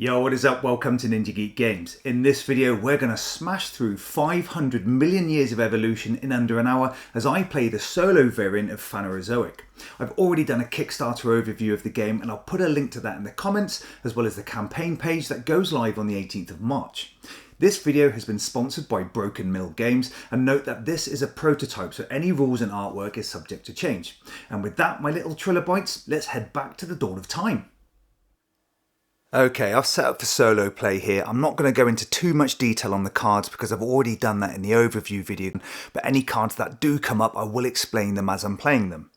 Yo, what is up? Welcome to Ninja Geek Games. In this video, we're going to smash through 500 million years of evolution in under an hour as I play the solo variant of Phanerozoic. I've already done a Kickstarter overview of the game and I'll put a link to that in the comments, as well as the campaign page that goes live on the 18th of March. This video has been sponsored by Broken Mill Games, and note that this is a prototype, so any rules and artwork is subject to change. And with that, my little Trilobites, let's head back to the dawn of time. Okay, I've set up for solo play here. I'm not going to go into too much detail on the cards because I've already done that in the overview video, but any cards that do come up, I will explain them as I'm playing them.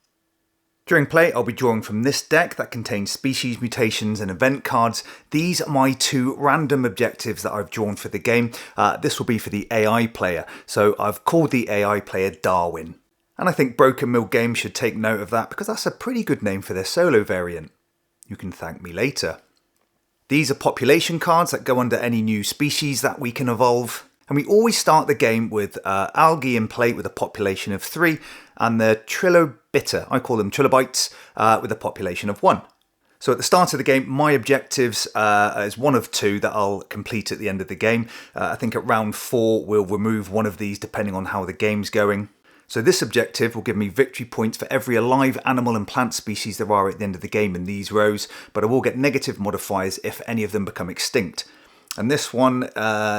During play, I'll be drawing from this deck that contains species, mutations and event cards. These are my two random objectives that I've drawn for the game. This will be for the AI player, so I've called the AI player Darwin. And I think Broken Mill Games should take note of that because that's a pretty good name for their solo variant. You can thank me later. These are population cards that go under any new species that we can evolve. And we always start the game with algae in play with a population of 3, and the Trilobita, I call them Trilobites, with a population of 1. So at the start of the game, my objectives is one of 2 that I'll complete at the end of the game. I think at round 4, we'll remove one of these depending on how the game's going. So this objective will give me victory points for every alive animal and plant species there are at the end of the game in these rows, but I will get negative modifiers if any of them become extinct. And this one,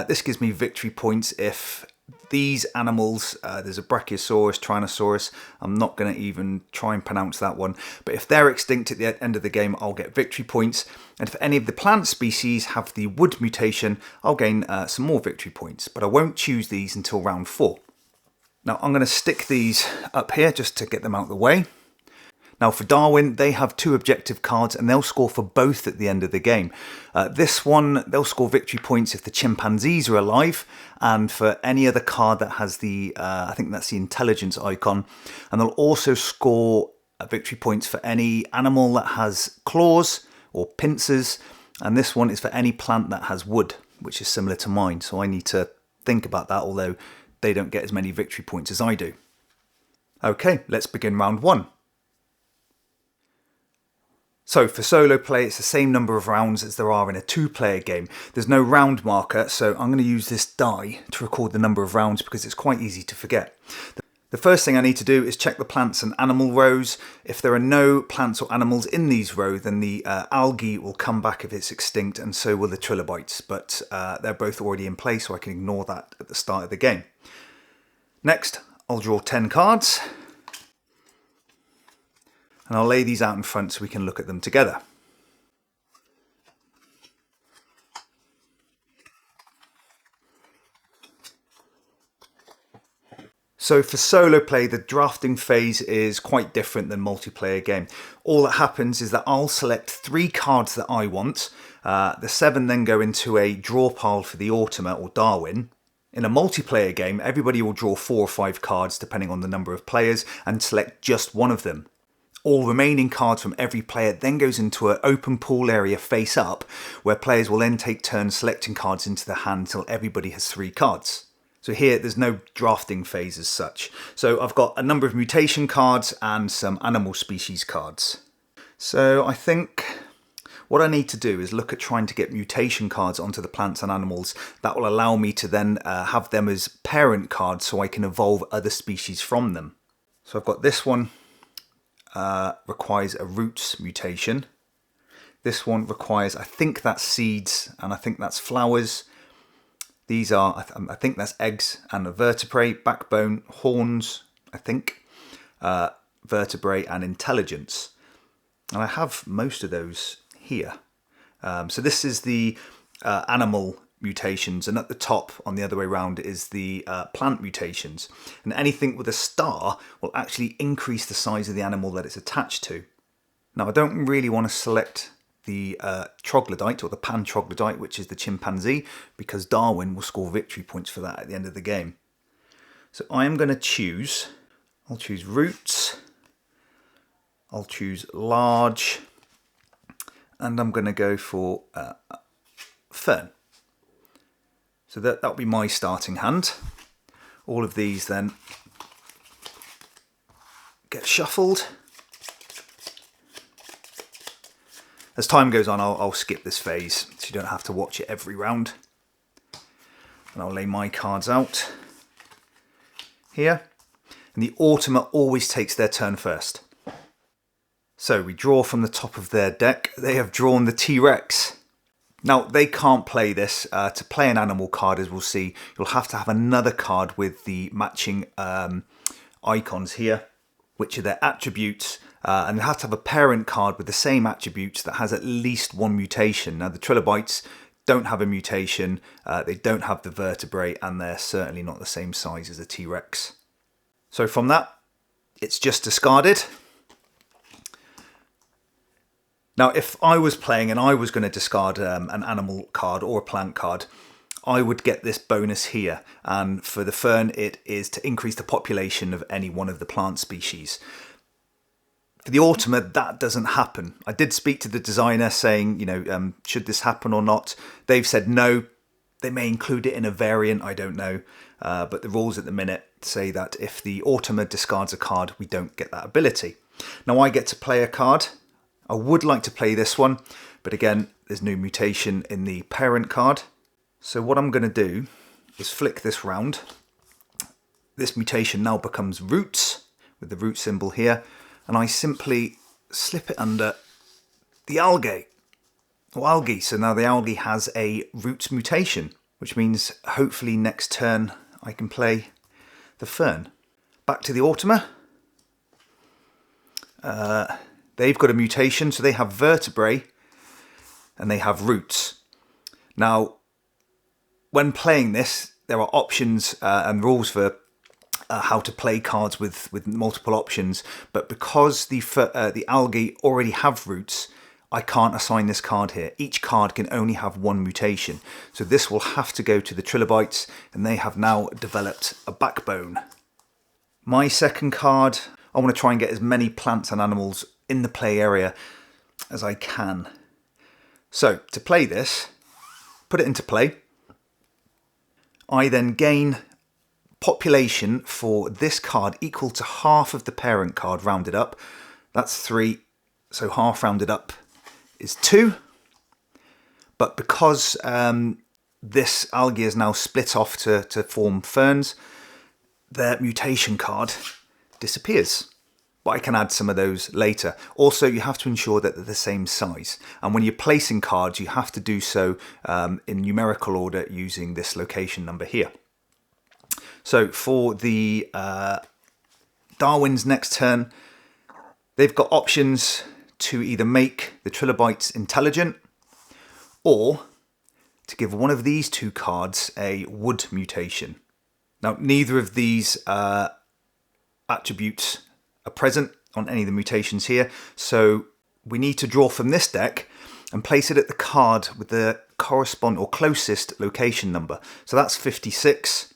this gives me victory points if these animals, there's a Brachiosaurus, Tyrannosaurus, I'm not going to even try and pronounce that one, but if they're extinct at the end of the game, I'll get victory points. And if any of the plant species have the wood mutation, I'll gain some more victory points, but I won't choose these until round 4. Now I'm going to stick these up here just to get them out of the way. Now for Darwin, they have 2 objective cards and they'll score for both at the end of the game. This one, they'll score victory points if the chimpanzees are alive, and for any other card that has the, I think that's the intelligence icon. And they'll also score victory points for any animal that has claws or pincers. And this one is for any plant that has wood, which is similar to mine. So I need to think about that, although they don't get as many victory points as I do. Okay, let's begin round 1. So for solo play, it's the same number of rounds as there are in a 2-player game. There's no round marker, so I'm going to use this die to record the number of rounds because it's quite easy to forget. The first thing I need to do is check the plants and animal rows. If there are no plants or animals in these rows, then the algae will come back if it's extinct, and so will the Trilobites, but they're both already in place, so I can ignore that at the start of the game. Next, I'll draw 10 cards, and I'll lay these out in front so we can look at them together. So for solo play, the drafting phase is quite different than multiplayer game. All that happens is that I'll select 3 cards that I want. The 7 then go into a draw pile for the Automa or Darwin. In a multiplayer game, everybody will draw 4 or 5 cards depending on the number of players and select just one of them. All remaining cards from every player then goes into an open pool area face up, where players will then take turns selecting cards into the hand until everybody has 3 cards. So here there's no drafting phase as such. So I've got a number of mutation cards and some animal species cards. So I think what I need to do is look at trying to get mutation cards onto the plants and animals. That will allow me to then have them as parent cards so I can evolve other species from them. So I've got this one requires a roots mutation. This one requires, I think that's seeds and I think that's flowers. These are, I think that's eggs and a vertebrae, backbone, horns, I think, vertebrae and intelligence. And I have most of those here. So this is the animal mutations, and at the top on the other way around is the plant mutations. And anything with a star will actually increase the size of the animal that it's attached to. Now I don't really want to select the troglodyte or the pan-troglodyte, which is the chimpanzee, because Darwin will score victory points for that at the end of the game. So I am going to choose, I'll choose roots, I'll choose large, and I'm going to go for fern. So that'll be my starting hand. All of these then get shuffled. As time goes on, I'll skip this phase so you don't have to watch it every round. And I'll lay my cards out here. And the Automa always takes their turn first. So we draw from the top of their deck. They have drawn the T-Rex. Now, they can't play this. To play an animal card, as we'll see, you'll have to have another card with the matching icons here, which are their attributes. And you have to have a parent card with the same attributes that has at least one mutation. Now, the Trilobites don't have a mutation, they don't have the vertebrae, and they're certainly not the same size as a T-Rex. So from that, it's just discarded. Now, if I was playing and I was going to discard an animal card or a plant card, I would get this bonus here. And for the Fern, it is to increase the population of any one of the plant species. For the Automa, that doesn't happen. I did speak to the designer saying, you know, should this happen or not? They've said no. They may include it in a variant, I don't know. But the rules at the minute say that if the Automa discards a card, we don't get that ability. Now I get to play a card. I would like to play this one, but again, there's no mutation in the parent card. So what I'm going to do is flick this round. This mutation now becomes roots with the root symbol here. And I simply slip it under the algae. So now the algae has a roots mutation, which means hopefully next turn I can play the Fern. Back to the Automa. They've got a mutation, so they have vertebrae and they have roots. Now, when playing this, there are options and rules for how to play cards with multiple options, but because the algae already have roots, I can't assign this card here. Each card can only have one mutation, so this will have to go to the Trilobites, and they have now developed a backbone. My second card, I want to try and get as many plants and animals in the play area as I can. So to play this, put it into play. I then gain population for this card equal to half of the parent card rounded up. That's 3, so half rounded up is 2. But because this algae is now split off to form ferns, their mutation card disappears. But I can add some of those later. Also, you have to ensure that they're the same size. And when you're placing cards, you have to do so in numerical order using this location number here. So for the Darwin's next turn, they've got options to either make the Trilobites intelligent or to give one of these two cards a wood mutation. Now, neither of these attributes are present on any of the mutations here, so we need to draw from this deck and place it at the card with the corresponding or closest location number. So that's 56.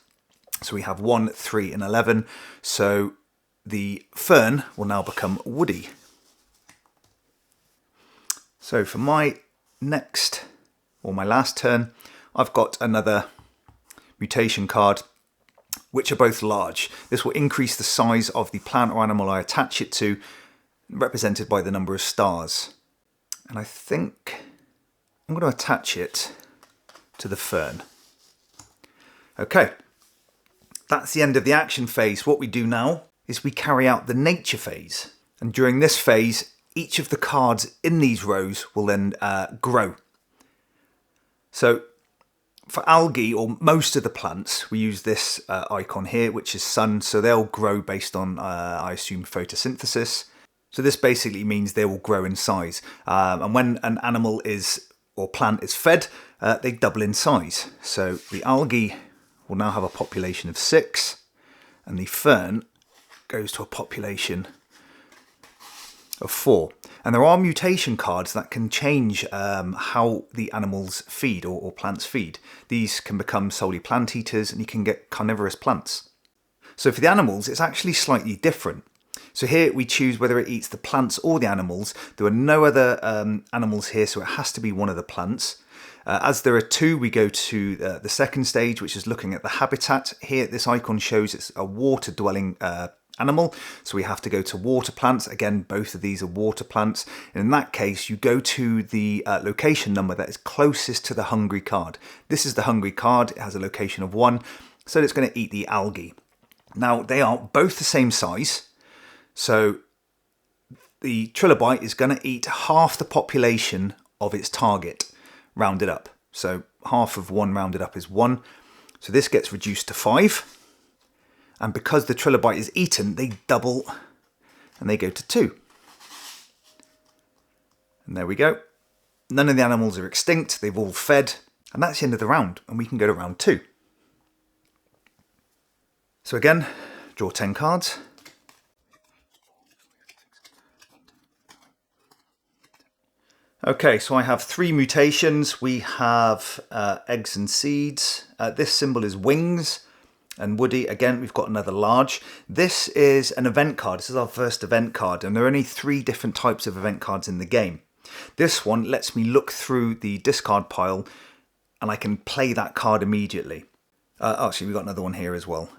So we have 1, 3 and 11. So the Fern will now become woody. So for my next or my last turn, I've got another mutation card, which are both large. This will increase the size of the plant or animal I attach it to, represented by the number of stars. And I think I'm going to attach it to the Fern. Okay, that's the end of the action phase. What we do now is we carry out the nature phase. And during this phase, each of the cards in these rows will then grow. So for algae, or most of the plants, we use this icon here, which is sun. So they'll grow based on, I assume, photosynthesis. So this basically means they will grow in size. And when an animal is or plant is fed, they double in size. So the algae will now have a population of 6, and the Fern goes to a population of 4. And there are mutation cards that can change how the animals feed or plants feed. These can become solely plant eaters, and you can get carnivorous plants. So for the animals, it's actually slightly different. So here we choose whether it eats the plants or the animals. There are no other animals here, so it has to be one of the plants. As there are 2, we go to the second stage, which is looking at the habitat. Here, this icon shows it's a water-dwelling animal. So we have to go to water plants. Again, both of these are water plants. And in that case, you go to the location number that is closest to the hungry card. This is the hungry card. It has a location of 1, so it's going to eat the algae. Now, they are both the same size. So the trilobite is going to eat half the population of its target, rounded up. So half of 1 rounded up is 1. So this gets reduced to 5. And because the trilobite is eaten, they double and they go to 2. And there we go. None of the animals are extinct. They've all fed. And that's the end of the round. And we can go to round 2. So again, draw 10 cards. Okay, so I have 3 mutations. We have eggs and seeds. This symbol is wings. And Woody, again, we've got another large. This is an event card. This is our first event card. And there are only 3 different types of event cards in the game. This one lets me look through the discard pile and I can play that card immediately. Actually, we've got another one here as well.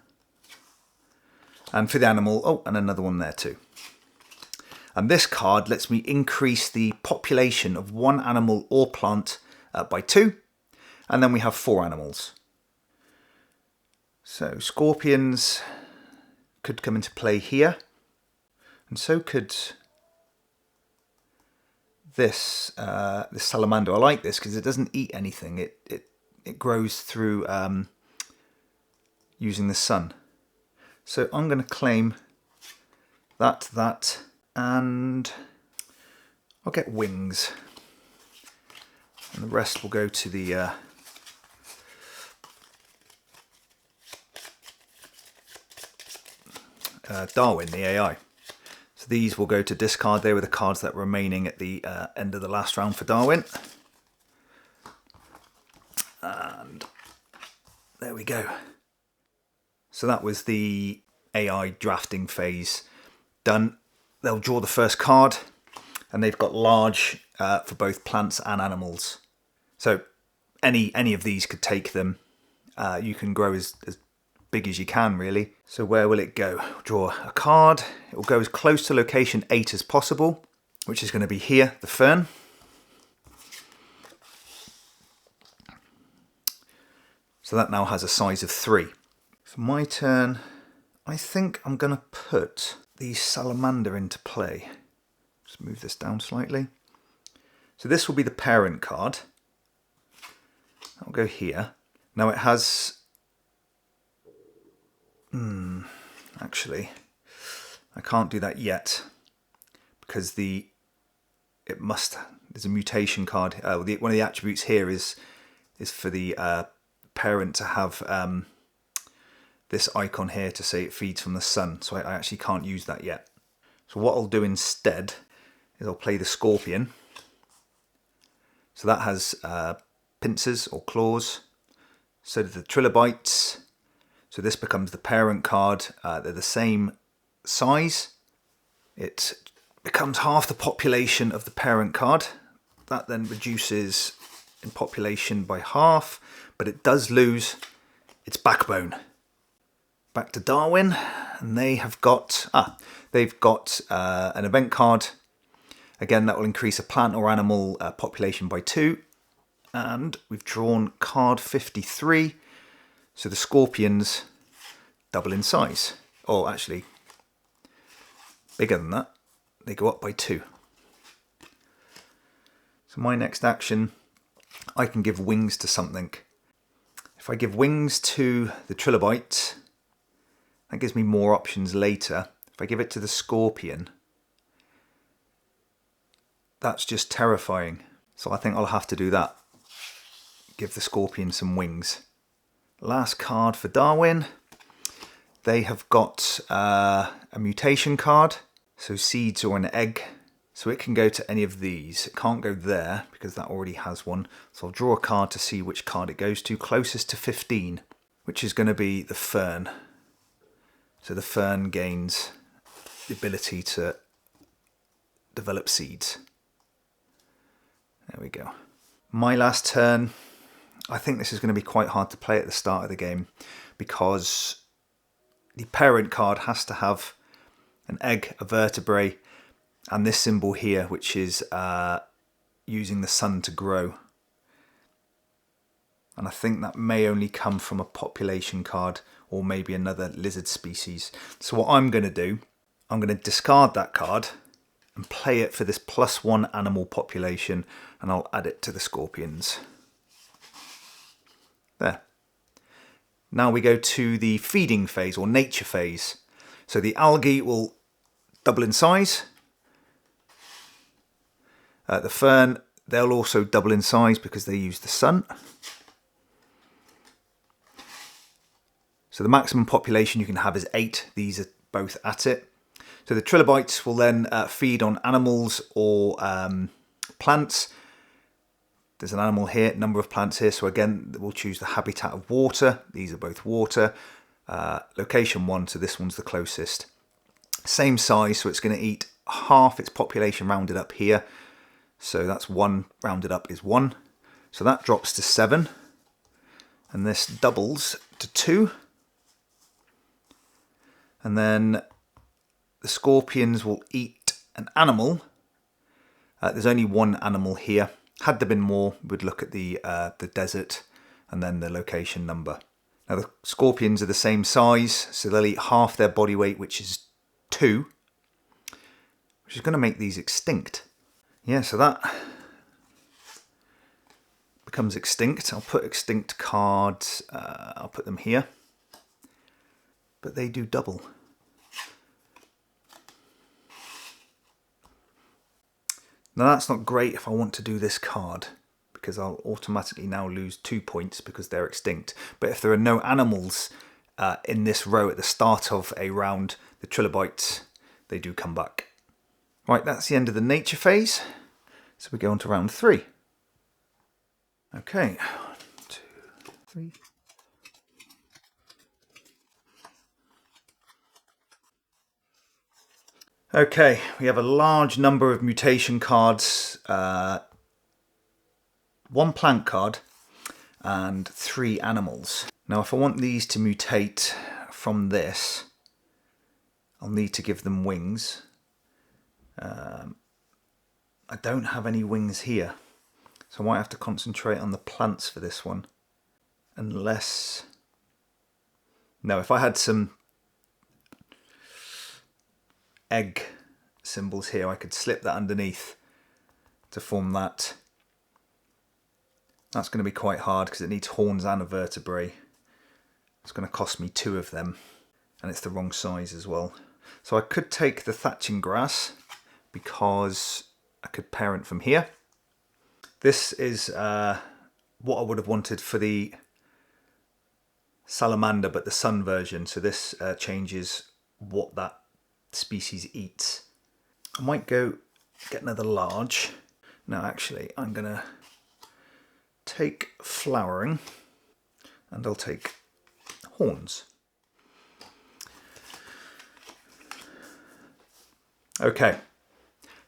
And for the animal, oh, and another one there too. And this card lets me increase the population of 1 animal or plant by 2. And then we have 4 animals. So scorpions could come into play here. And so could this salamander. I like this because it doesn't eat anything. It grows through using the sun. So I'm going to claim that, and I'll get wings. And the rest will go to the Darwin, the AI. So these will go to discard. They were the cards that were remaining at the end of the last round for Darwin. And there we go. So that was the AI drafting phase done. They'll draw the first card, and they've got large for both plants and animals. So any of these could take them. You can grow as big as you can, really. So where will it go? Draw a card. It will go as close to location 8 as possible, which is going to be here, the fern. So that now has a size of 3. For my turn, I think I'm going to put the salamander into play. Just move this down slightly. So this will be the parent card. I'll go here. Now it has... actually, I can't do that yet because there's a mutation card. One of the attributes here is for the parent to have this icon here to say it feeds from the sun. So I actually can't use that yet. So what I'll do instead is I'll play the scorpion. So that has pincers or claws. So do the trilobites. So this becomes the parent card. They're the same size. It becomes half the population of the parent card. That then reduces in population by half, but it does lose its backbone. Back to Darwin, and they have got an event card. Again, that will increase a plant or animal population by 2. And we've drawn card 53. So the scorpions double in size. Or actually, bigger than that. They go up by 2. So my next action, I can give wings to something. If I give wings to the trilobite, that gives me more options later. If I give it to the scorpion, that's just terrifying. So I think I'll have to do that. Give the scorpion some wings. Last card for Darwin. They have got a mutation card. So seeds or an egg. So it can go to any of these. It can't go there because that already has one. So I'll draw a card to see which card it goes to. Closest to 15, which is going to be the fern. So the fern gains the ability to develop seeds. There we go. My last turn. I think this is going to be quite hard to play at the start of the game because the parent card has to have an egg, a vertebrae, and this symbol here, which is using the sun to grow. And I think that may only come from a population card or maybe another lizard species. So what I'm going to do, I'm going to discard that card and play it for this +1 animal population, and I'll add it to the scorpions. There. Now we go to the feeding phase or nature phase. So the algae will double in size. The fern, they'll also double in size because they use the sun. So the maximum population you can have is 8. These are both at it. So the trilobites will then feed on animals or plants. There's an animal here, number of plants here. So again, we'll choose the habitat of water. These are both water. Location 1, so this one's the closest. Same size, so it's going to eat half its population rounded up here. So that's 1 rounded up is 1. So that drops to 7. And this doubles to 2. And then the scorpions will eat an animal. There's only 1 animal here. Had there been more, we'd look at the desert and then the location number. Now the scorpions are the same size, so they'll eat half their body weight, which is 2, which is going to make these extinct. Yeah, so that becomes extinct. I'll put extinct cards, I'll put them here. But they do double. Now that's not great if I want to do this card, because I'll automatically now lose 2 points because they're extinct. But if there are no animals in this row at the start of a round, the trilobites, they do come back. Right, that's the end of the nature phase. So we go on to round 3. Okay, 1, 2, 3. Okay, we have a large number of mutation cards, 1 plant card and 3 animals. Now if I want these to mutate from this, I'll need to give them wings. I don't have any wings here, so I might have to concentrate on the plants for this one. Unless... No, if I had some egg symbols here, I could slip that underneath to form that. That's going to be quite hard because it needs horns and a vertebrae. It's going to cost me 2 of them, and it's the wrong size as well. So I could take the thatching grass because I could parent from here. This is what I would have wanted for the salamander, but the sun version. So this changes what that species eats. I might go get another large. No, actually, I'm going to take flowering and I'll take horns. Okay,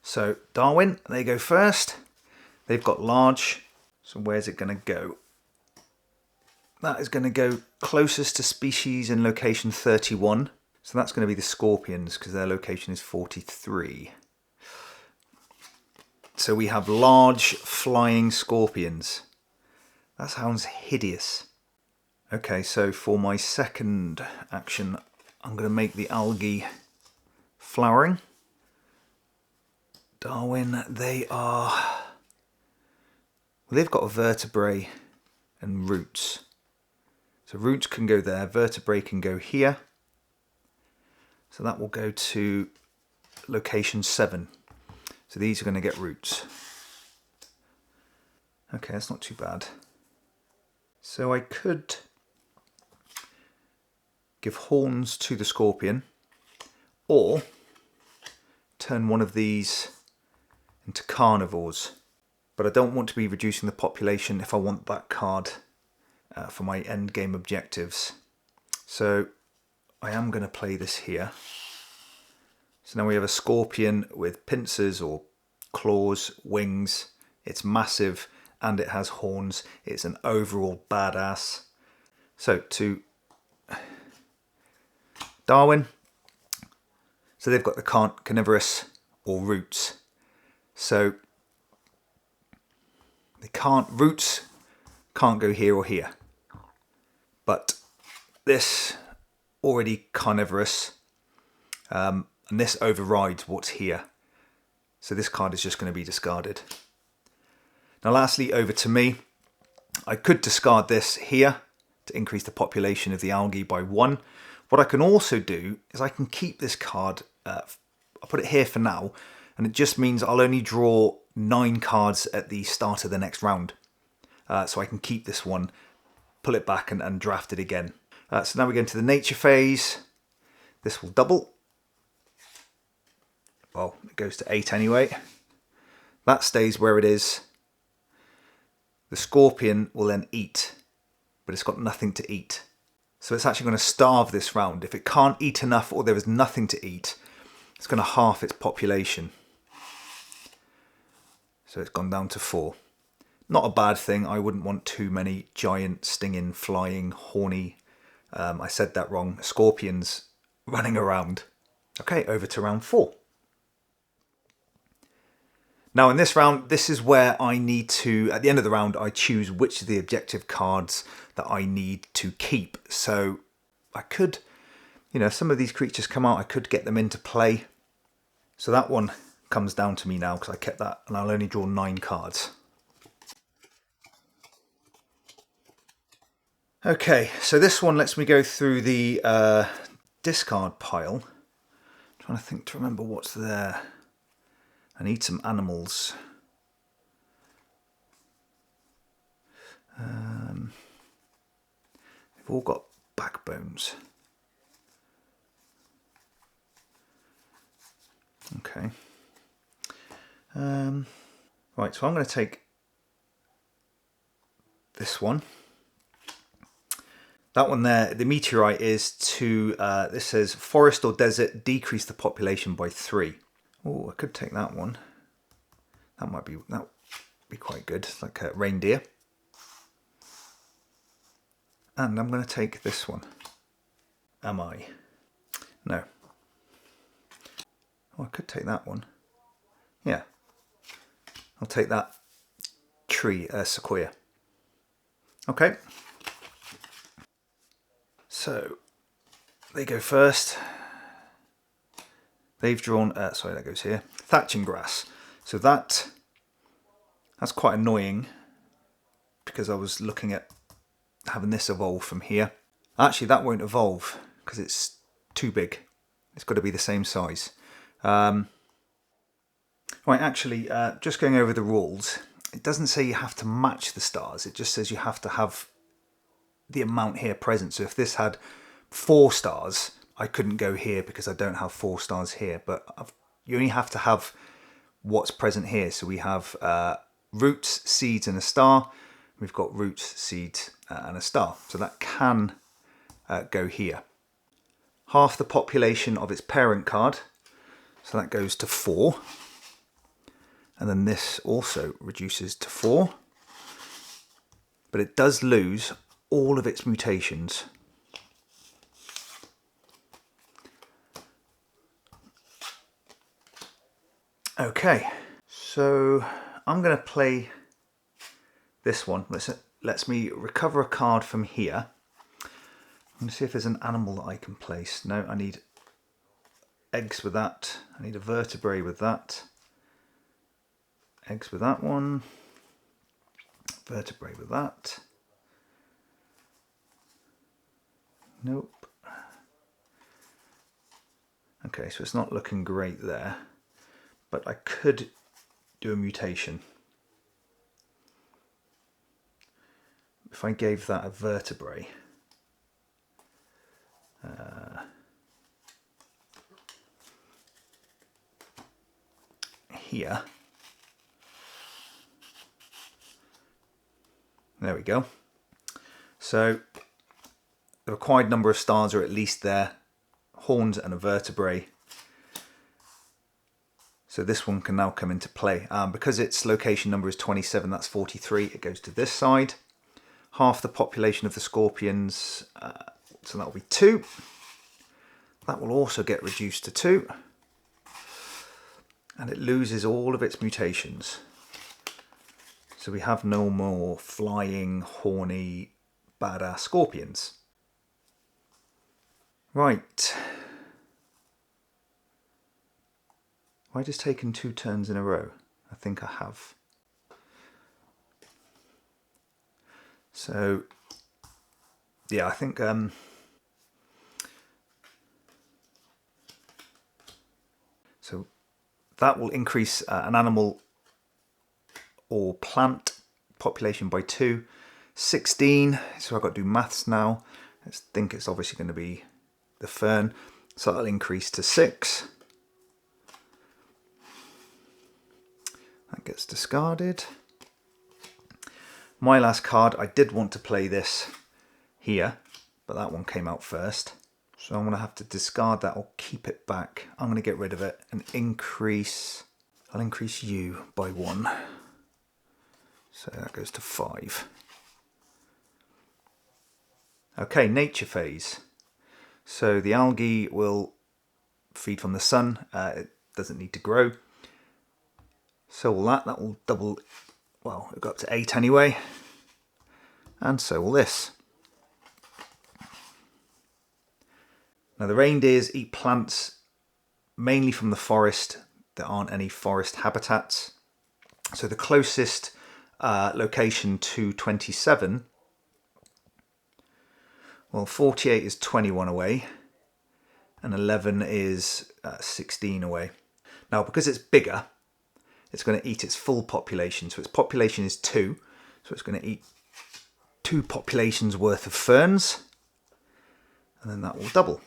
so Darwin, they go first. They've got large, so where's it going to go? That is going to go closest to species in location 31. So that's going to be the scorpions because their location is 43. So we have large flying scorpions. That sounds hideous. Okay, so for my second action, I'm going to make the algae flowering. Darwin, they are... Well, they've got a vertebrae and roots. So roots can go there, vertebrae can go here. So that will go to location 7. So these are going to get roots. Okay, that's not too bad. So I could give horns to the scorpion, or turn one of these into carnivores. But I don't want to be reducing the population if I want that card for my end game objectives. So I am going to play this here. So now we have a scorpion with pincers or claws, wings. It's massive and it has horns. It's an overall badass. So to Darwin, So they've got the carnivorous or roots. So they roots can't go here or here. But this already carnivorous, and this overrides what's here. So this card is just going to be discarded. Now lastly, over to me. I could discard this here to increase the population of the algae by 1. What I can also do is I can keep this card, I'll put it here for now, and it just means I'll only draw 9 cards at the start of the next round. So I can keep this one, pull it back and draft it again. So now we go into the nature phase. This will double. Well, it goes to 8 anyway. That stays where it is. The scorpion will then eat, but it's got nothing to eat. So it's actually going to starve this round. If it can't eat enough or there is nothing to eat, it's going to half its population. So it's gone down to 4. Not a bad thing. I wouldn't want too many giant, stinging, flying, horny, I said that wrong, scorpions running around. Okay, over to round 4. Now in this round, this is where I need to, at the end of the round, I choose which of the objective cards that I need to keep. So I could, if some of these creatures come out, I could get them into play. So that one comes down to me now because I kept that, and I'll only draw 9 cards. Okay, so this one lets me go through the discard pile. I'm trying to think to remember what's there. I need some animals. They've all got backbones. Okay. Right, so I'm going to take this one. That one there, the meteorite is to, this says forest or desert, decrease the population by 3. Oh, I could take that one. That would be quite good. It's like a reindeer. And I'm going to take this one. Am I? No. Oh, I could take that one. Yeah. I'll take that tree, sequoia. Okay. So, they go first. They've drawn, sorry, that goes here. Thatching grass. So that's quite annoying because I was looking at having this evolve from here. Actually, that won't evolve because it's too big. It's got to be the same size. Right, actually, just going over the rules, it doesn't say you have to match the stars. It just says you have to have the amount here present. So if this had 4 stars, I couldn't go here because I don't have 4 stars here. But you only have to have what's present here. So we have roots, seeds and a star. We've got roots, seeds and a star. So that can go here. Half the population of its parent card. So that goes to 4. And then this also reduces to 4. But it does lose all of its mutations. Okay, so I'm going to play this one. Lets me recover a card from here. I'm going to see if there's an animal that I can place. No, I need eggs with that. I need a vertebrae with that. Eggs with that one. Vertebrae with that. Nope. Okay, so it's not looking great there. But I could do a mutation. If I gave that a vertebrae. Here. There we go. So the required number of stars are at least there. Horns and a vertebrae. So this one can now come into play. Because its location number is 27, that's 43. It goes to this side. Half the population of the scorpions, so that'll be 2. That will also get reduced to 2. and it loses all of its mutations. So we have no more flying, horny, badass scorpions. Right. Have I just taken 2 turns in a row? I think I have. So, yeah, I think so that will increase an animal or plant population by 2. 16, so I've got to do maths now. I think it's obviously going to be the fern, so that'll increase to 6. That gets discarded. My last card, I did want to play this here, but that one came out first. So I'm going to have to discard that or keep it back. I'm going to get rid of it and increase, I'll increase you by 1. So that goes to 5. Okay, nature phase. So the algae will feed from the sun. It doesn't need to grow. So will that will double, well, it got to 8 anyway. And so will this. Now the reindeers eat plants mainly from the forest. There aren't any forest habitats. So the closest location to 27, well, 48 is 21 away and 11 is 16 away. Now because it's bigger, it's going to eat its full population. So its population is 2, so it's going to eat 2 populations worth of ferns, and then that will double.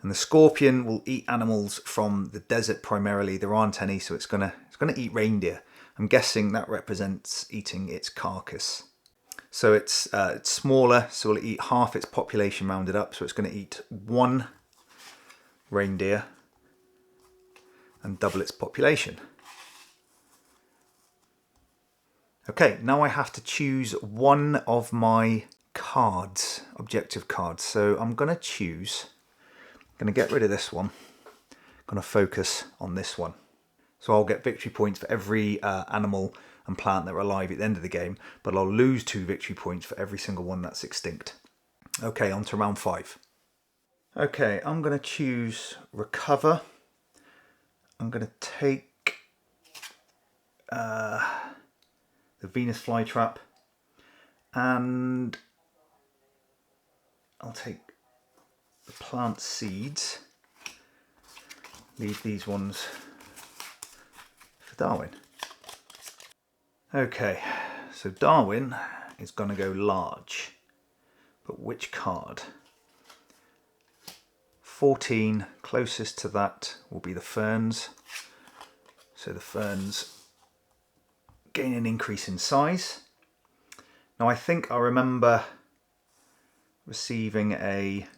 And the scorpion will eat animals from the desert primarily. There aren't any, so it's gonna eat reindeer. I'm guessing that represents eating its carcass. So it's smaller, so it'll eat half its population rounded up. So it's going to eat 1 reindeer and double its population. Okay, now I have to choose one of my cards, objective cards. So I'm going to choose. I'm going to get rid of this one. I'm going to focus on this one. So I'll get victory points for every animal and plant that are alive at the end of the game, but I'll lose 2 victory points for every single one that's extinct. Okay, on to round 5. Okay, I'm going to choose recover. I'm going to take the Venus flytrap, and I'll take the plant seeds, leave these ones for Darwin. Okay, so Darwin is going to go large, but which card? 14, closest to that will be the ferns. So the ferns gain an increase in size. Now I think I remember receiving there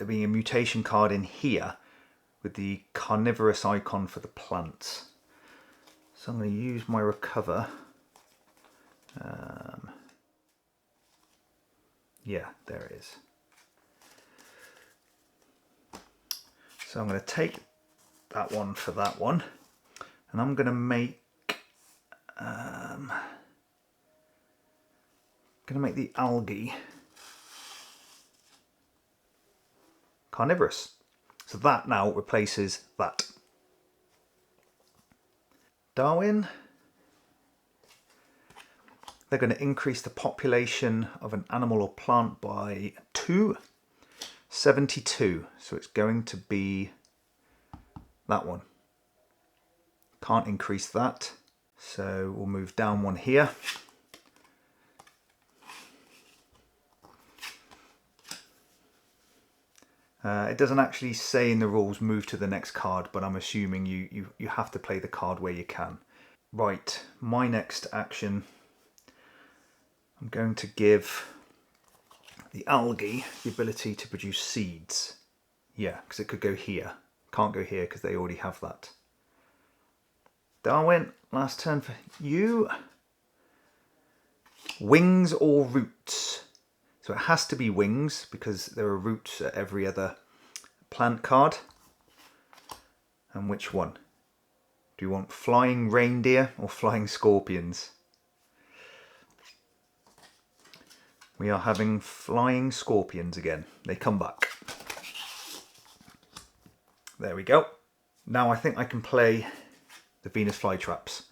being a mutation card in here with the carnivorous icon for the plants. So I'm going to use my recover. Yeah, there it is. So I'm going to take that one for that one, and I'm going to make the algae carnivorous. So that now replaces that. Darwin, they're going to increase the population of an animal or plant by 2, 72. So it's going to be that one. Can't increase that. So we'll move down 1 here. It doesn't actually say in the rules move to the next card, but I'm assuming you have to play the card where you can. Right, my next action, I'm going to give the algae the ability to produce seeds. Yeah, because it could go here. Can't go here because they already have that. Darwin, last turn for you. Wings or roots? So it has to be wings because there are roots at every other plant card. And which one? Do you want flying reindeer or flying scorpions? We are having flying scorpions again. They come back. There we go. Now I think I can play the Venus flytraps.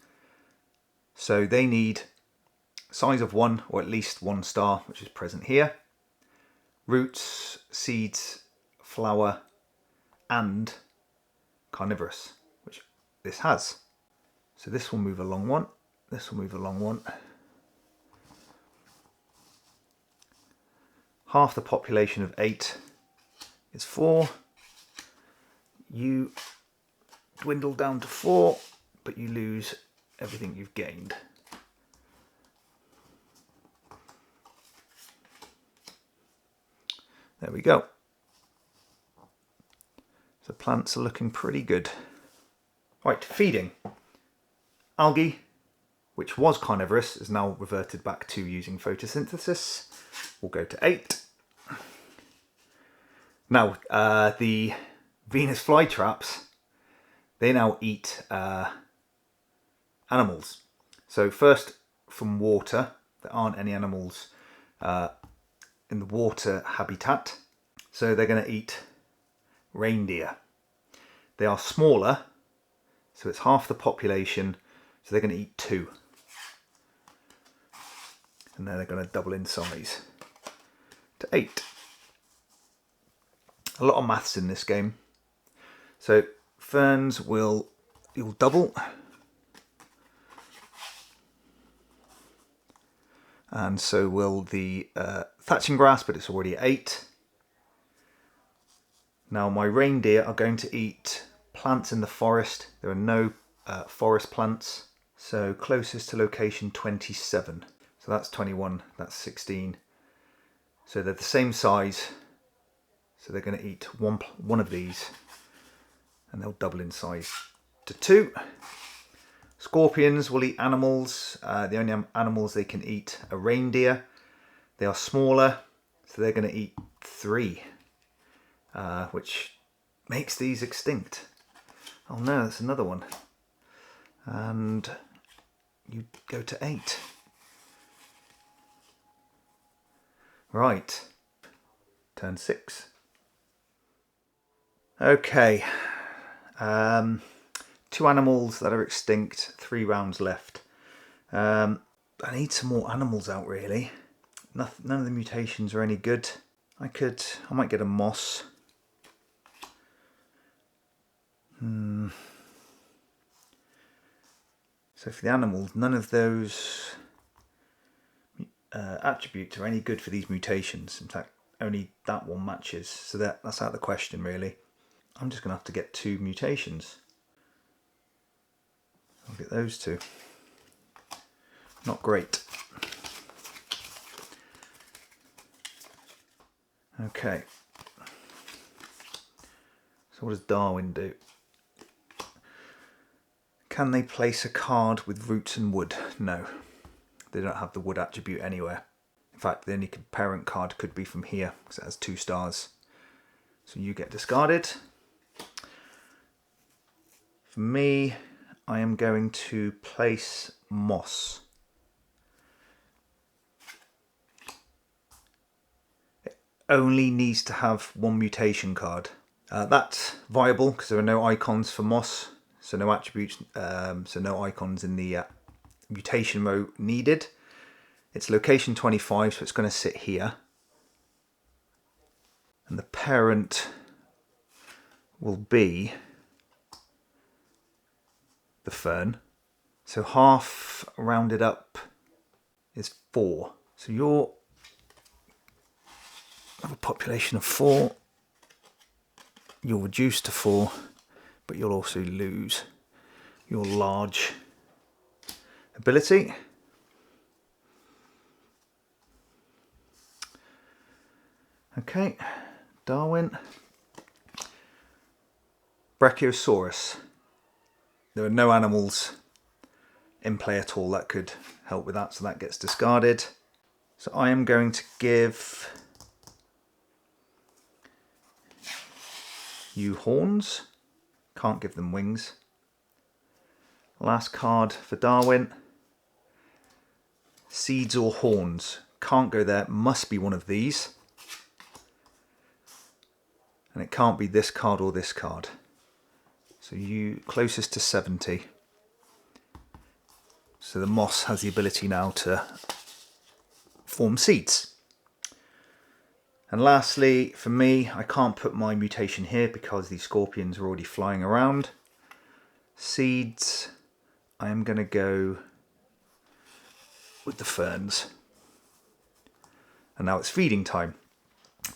So they need size of 1 or at least 1 star, which is present here. Roots, seeds, flower, and carnivorous, which this has. So this will move along 1. This will move along 1. Half the population of 8 is 4. You dwindle down to 4, but you lose everything you've gained. There we go. The plants are looking pretty good. Right, feeding. Algae, which was carnivorous, is now reverted back to using photosynthesis. We'll go to 8. Now, the Venus flytraps, they now eat animals. So first from water, there aren't any animals in the water habitat. So they're going to eat reindeer. They are smaller, so it's half the population, so they're going to eat 2. And then they're going to double in size to 8. A lot of maths in this game. So ferns you'll double. And so will the thatching grass, but it's already at 8. Now my reindeer are going to eat plants in the forest. There are no forest plants. So closest to location 27. So that's 21, that's 16. So they're the same size. So they're going to eat one of these and they'll double in size to 2. Scorpions will eat animals. The only animals they can eat are reindeer. They are smaller, so they're going to eat 3. Which makes these extinct. Oh no, that's another one. And you go to 8. Right, turn 6. Okay, 2 animals that are extinct, 3 rounds left. I need some more animals out really. None of the mutations are any good. I might get a moss. So for the animals, none of those attributes are any good for these mutations. In fact, only that one matches. So that's out of the question really. I'm just going to have to get 2 mutations. I'll get those 2. Not great. Okay. So what does Darwin do? Can they place a card with roots and wood? No. They don't have the wood attribute anywhere. In fact, the only parent card could be from here because it has 2 stars. So you get discarded. For me, I am going to place moss. It only needs to have 1 mutation card. That's viable because there are no icons for moss, so no attributes, so no icons in the mutation row needed. It's location 25, so it's going to sit here. And the parent will be the fern. So half rounded up is 4. So you'll have a population of 4. You'll reduce to 4, but you'll also lose your large ability. Okay, Darwin. Brachiosaurus. There are no animals in play at all that could help with that, so that gets discarded. So I am going to give you horns, Can't give them wings. Last card for Darwin. Seeds or horns. Can't go there. Must be one of these. And it can't be this card or this card. So you closest to 70. So the moss has the ability now to form seeds. And lastly, for me, I can't put my mutation here because these scorpions are already flying around. Seeds, I am going to go with the ferns. And now it's feeding time.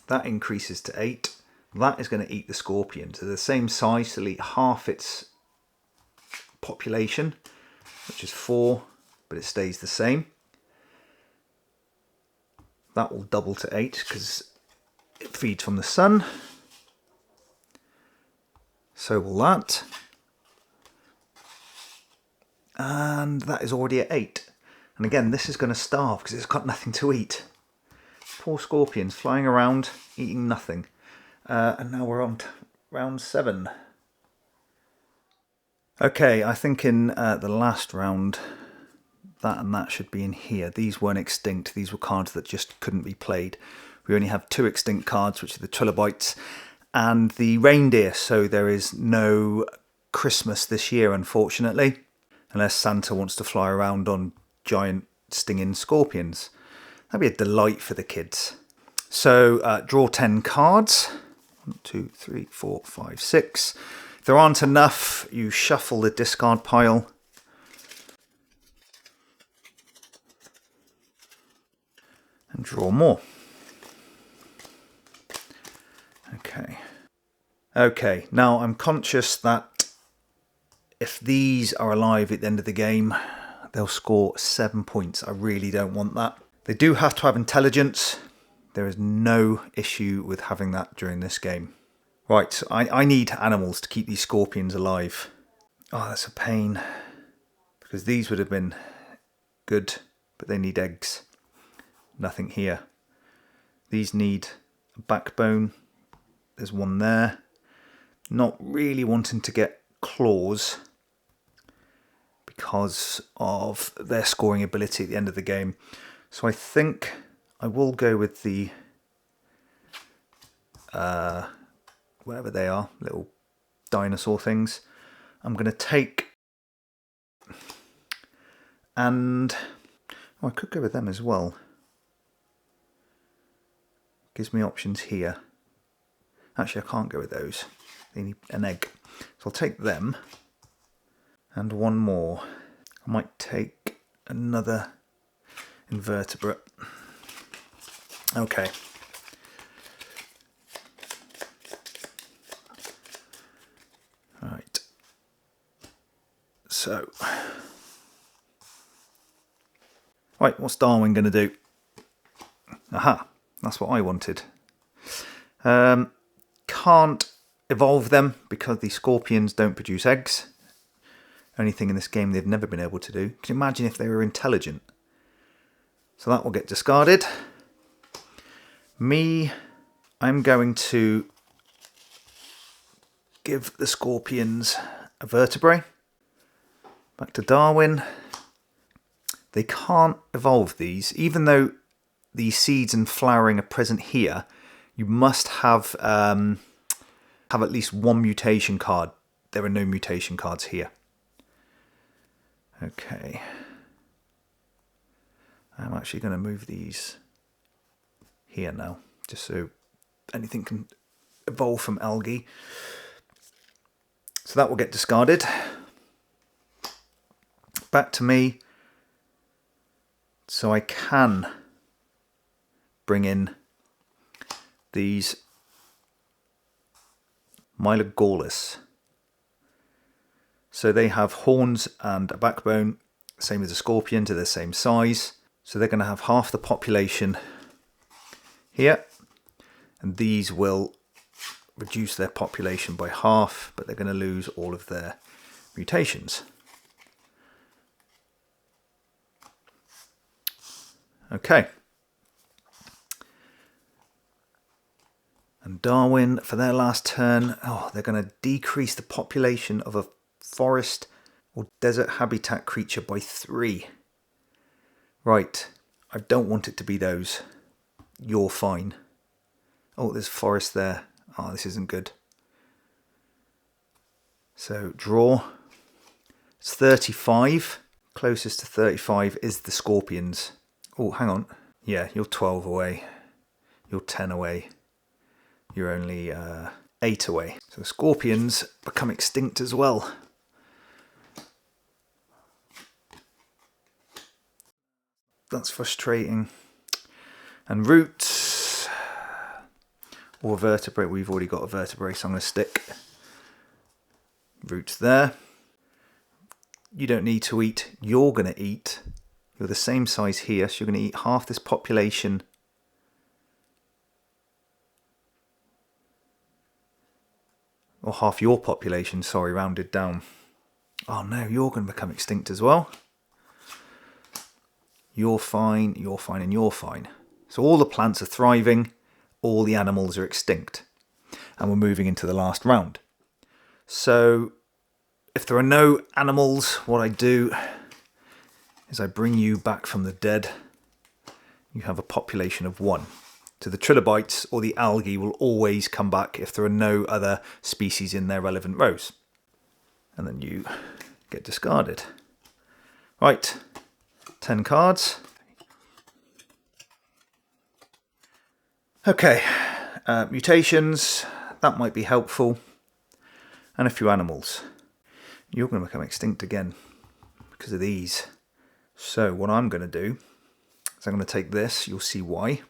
That increases to 8. That is going to eat the scorpions. They're the same size, so it'll eat half its population, which is 4, but it stays the same. That will double to 8 because it feeds from the sun. So will that. And that is already at 8. And again, this is going to starve because it's got nothing to eat. Poor scorpions flying around, eating nothing. And now we're on round 7. Okay, I think in the last round, that and that should be in here. These weren't extinct. These were cards that just couldn't be played. We only have 2 extinct cards, which are the Trilobites and the reindeer. So there is no Christmas this year, unfortunately, unless Santa wants to fly around on giant stinging scorpions. That'd be a delight for the kids. So draw 10 cards. 1, 2, 3, 4, 5, 6. If there aren't enough, you shuffle the discard pile. And draw more. Okay, now I'm conscious that if these are alive at the end of the game, they'll score 7 points. I really don't want that. They do have to have intelligence. There is no issue with having that during this game. Right, so I need animals to keep these scorpions alive. Oh, that's a pain. Because these would have been good, but they need eggs. Nothing here. These need a backbone. There's one there. Not really wanting to get claws because of their scoring ability at the end of the game. So I think I will go with the whatever they are, little dinosaur things. I'm going to take, and I could go with them as well. Gives me options here. Actually, I can't go with those. They need an egg. So I'll take them and one more. I might take another invertebrate. Okay. Right. So. Right, what's Darwin going to do? Aha, that's what I wanted. Can't evolve them because the scorpions don't produce eggs. Only thing in this game they've never been able to do. Can you imagine if they were intelligent? So that will get discarded. I'm going to give the scorpions a vertebrae. Back to Darwin. They can't evolve these, even though the seeds and flowering are present here. You must have at least one mutation card. There are no mutation cards here. Okay. I'm actually going to move these here now, just so anything can evolve from algae. So that will get discarded. Back to me. So I can bring in these Mylogorus. So they have horns and a backbone, same as a scorpion, to the same size. So they're going to have half the population here. And these will reduce their population by half, but they're going to lose all of their mutations. Okay. And Darwin, for their last turn, they're going to decrease the population of a forest or desert habitat creature by 3. Right, I don't want it to be those. You're fine. Oh, there's forest there. Oh, this isn't good. So, draw. It's 35. Closest to 35 is the scorpions. Oh, hang on. Yeah, you're 12 away. You're 10 away. You're only 8 away. So the scorpions become extinct as well. That's frustrating. And roots or vertebrate. We've already got a vertebrate, so I'm going to stick roots there. You don't need to eat. You're going to eat. You're the same size here, so you're going to eat half this population. Or half your population, sorry, rounded down. Oh no, you're going to become extinct as well. You're fine, and you're fine. So all the plants are thriving, all the animals are extinct. And we're moving into the last round. So if there are no animals, what I do is I bring you back from the dead. You have a population of 1. So the trilobites or the algae will always come back if there are no other species in their relevant rows. And then you get discarded. Right, 10 cards. Okay, mutations, that might be helpful. And a few animals. You're going to become extinct again because of these. So what I'm going to do is I'm going to take this, you'll see why.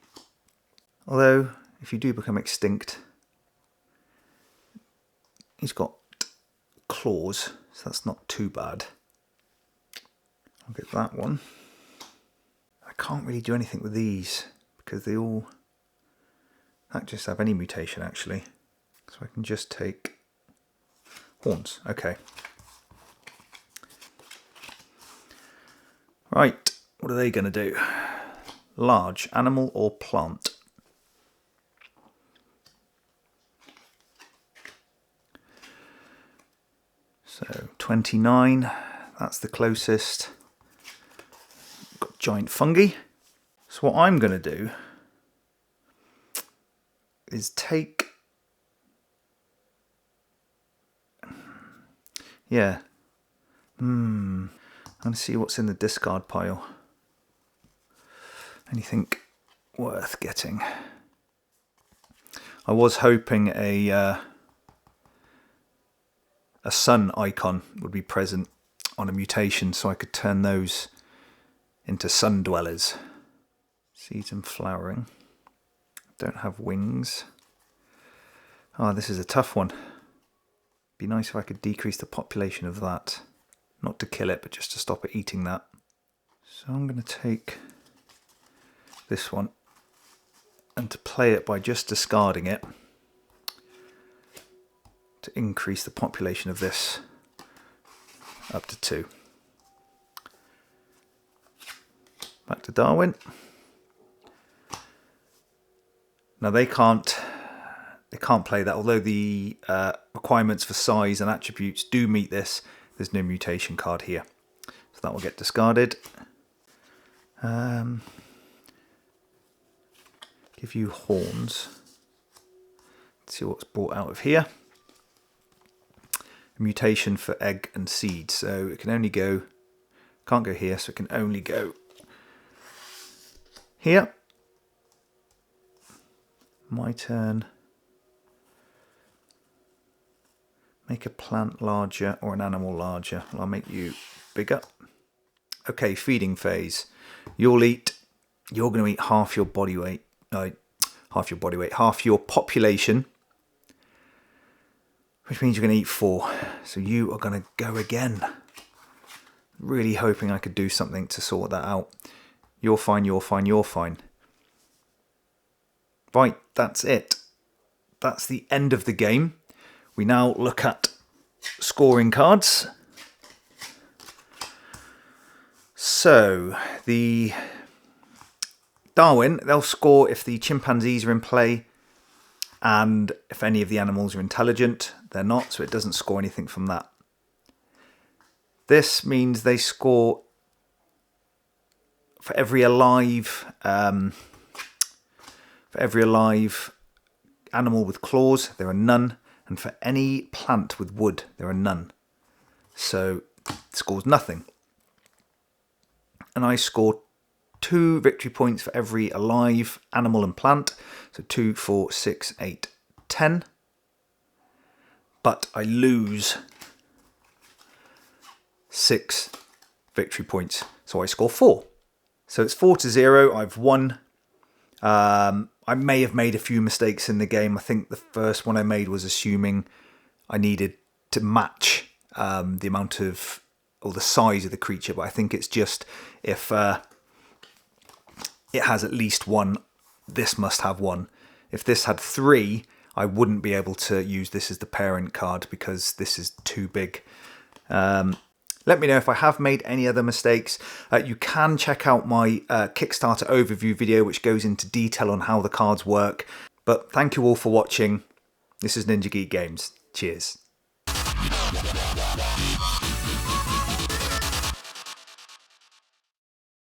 Although, if you do become extinct, he's got claws, so that's not too bad. I'll get that one. I can't really do anything with these, because they all... that just have any mutation, actually. So I can just take horns. Okay. Right, what are they going to do? Large, animal or plant? So 29, that's the closest. Got giant fungi. So what I'm going to do is take... yeah. I'm going to see what's in the discard pile. Anything worth getting? I was hoping a sun icon would be present on a mutation so I could turn those into sun dwellers. Seeds and flowering. Don't have wings. Oh, this is a tough one. Be nice if I could decrease the population of that. Not to kill it, but just to stop it eating that. So I'm going to take this one and to play it by just discarding it to increase the population of this up to 2. Back to Darwin. Now they can't play that, although the requirements for size and attributes do meet this. There's no mutation card here, so that will get discarded. Give you horns. Let's see what's brought out of here. A mutation for egg and seed, so it can only go, can't go here, so it can only go here. My turn. Make a plant larger or an animal larger. I'll make you bigger. Okay, feeding phase. You'll eat. You're going to eat half your body weight. Half your population. Which means you're going to eat 4. So you are going to go again. Really hoping I could do something to sort that out. You're fine, you're fine, you're fine. Right, that's it. That's the end of the game. We now look at scoring cards. So, the Darwin, they'll score if the chimpanzees are in play and if any of the animals are intelligent, they're not, so it doesn't score anything from that. This means they score for every alive animal with claws, there are none, and for any plant with wood, there are none. So it scores nothing. And I score 2 victory points for every alive animal and plant. So 2, 4, 6, 8, 10. But I lose 6 victory points. So I score 4. So it's 4-0. I've won. I may have made a few mistakes in the game. I think the first one I made was assuming I needed to match the amount of, or the size of the creature. But I think it's just if it has at least 1, this must have 1. If this had 3, I wouldn't be able to use this as the parent card because this is too big. Let me know if I have made any other mistakes. You can check out my Kickstarter overview video, which goes into detail on how the cards work. But thank you all for watching. This is Ninja Geek Games. Cheers.